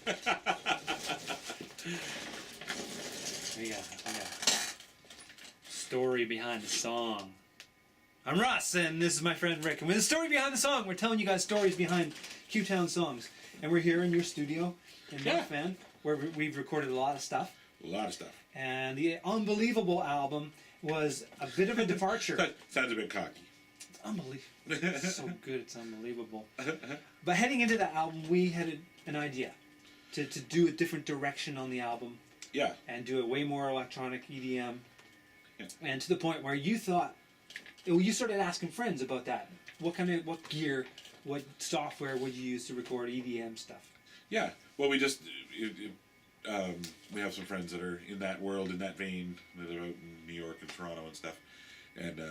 Yeah. Story behind the song. I'm Russ, and this is my friend Rick. And with the story behind the song, we're telling you guys stories behind Qtown songs. And we're here in your studio in North Van, where we've recorded a lot of stuff. And the Unbelievable album was a bit of a departure. Sounds a bit cocky. It's unbelievable. It's so good, it's unbelievable. But heading into the album, we had an idea to do a different direction on the album. Yeah. And do a way more electronic EDM. Yeah. And to the point where you thought, you started asking friends about that. What gear, what software would you use to record EDM stuff? Yeah. Well, we just... we have some friends that are in that world, in that vein. They live out in New York and Toronto and stuff. And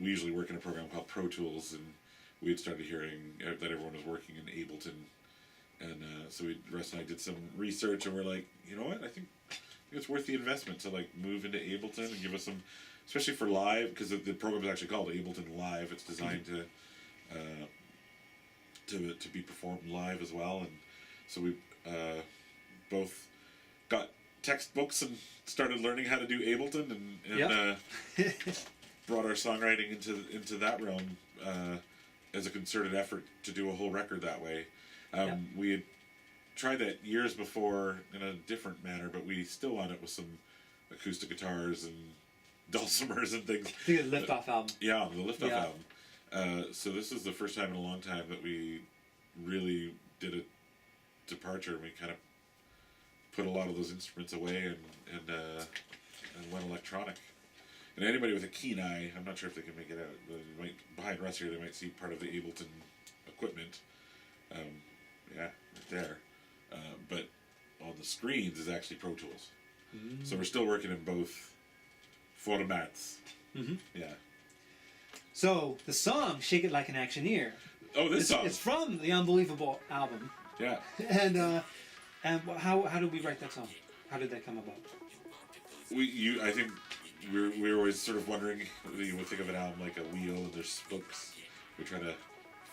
we usually work in a program called Pro Tools, and we had started hearing that everyone was working in Ableton. And so Russ and I did some research, and we're like, you know what, I think it's worth the investment to like move into Ableton and give us some, especially for live, because the program is actually called Ableton Live. It's designed to be performed live as well. And so we both got textbooks and started learning how to do Ableton, and brought our songwriting into that realm as a concerted effort to do a whole record that way. We had tried that years before in a different manner, but we still wound up with some acoustic guitars and dulcimers and things. I think the Liftoff album. Yeah, the Liftoff album. So this is the first time in a long time that we really did a departure, and we kind of put a lot of those instruments away and went electronic. And anybody with a keen eye, I'm not sure if they can make it out, behind Russ here, they might see part of the Ableton equipment. Right there. But on the screens is actually Pro Tools. So we're still working in both formats. Yeah. So the song "Shake It Like an Actioneer." Oh, this song. It's from the Unbelievable album. Yeah. And how did we write that song? How did that come about? I think we were always sort of wondering. You would think of an album like a wheel, and there's spokes. We're trying to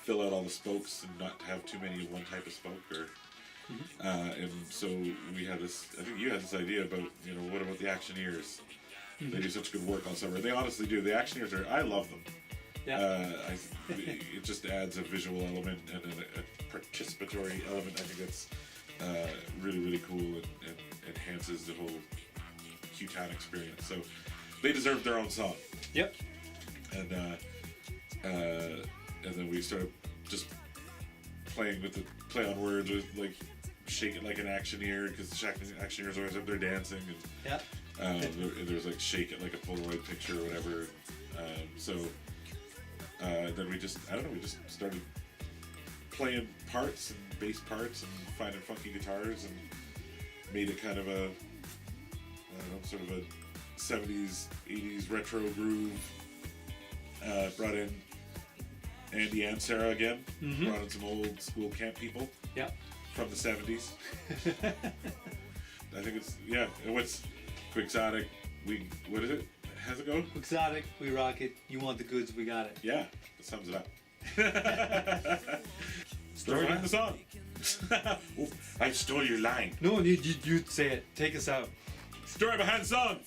fill out all the spokes and not have too many of one type of spoke, and so we had this. I think you had this idea about, what about the Actioneers? They do such good work on summer. They honestly do. The Actioneers I love them. Yeah. It just adds a visual element and a participatory element. I think that's really, really cool and enhances the whole Qtown experience. So they deserve their own song. Yep. And then we started just playing with the play on words with like "Shake It Like an Actioneer," because the Actioneers always up there dancing, and there's like "Shake It Like a Polaroid picture" or whatever. Then we just started playing parts and bass parts and finding funky guitars and made it kind of a sort of a 70s 80s retro groove. Brought in Andy and Sarah again. Brought in some old school camp people. Yeah. From the 70s. I think it's what's Quixotic? What is it? How's it go? Quixotic, we rock it. You want the goods, we got it. Yeah, that sums it up. Story behind the song. Oh, I stole your line. No, you say it. Take us out. Story behind the song.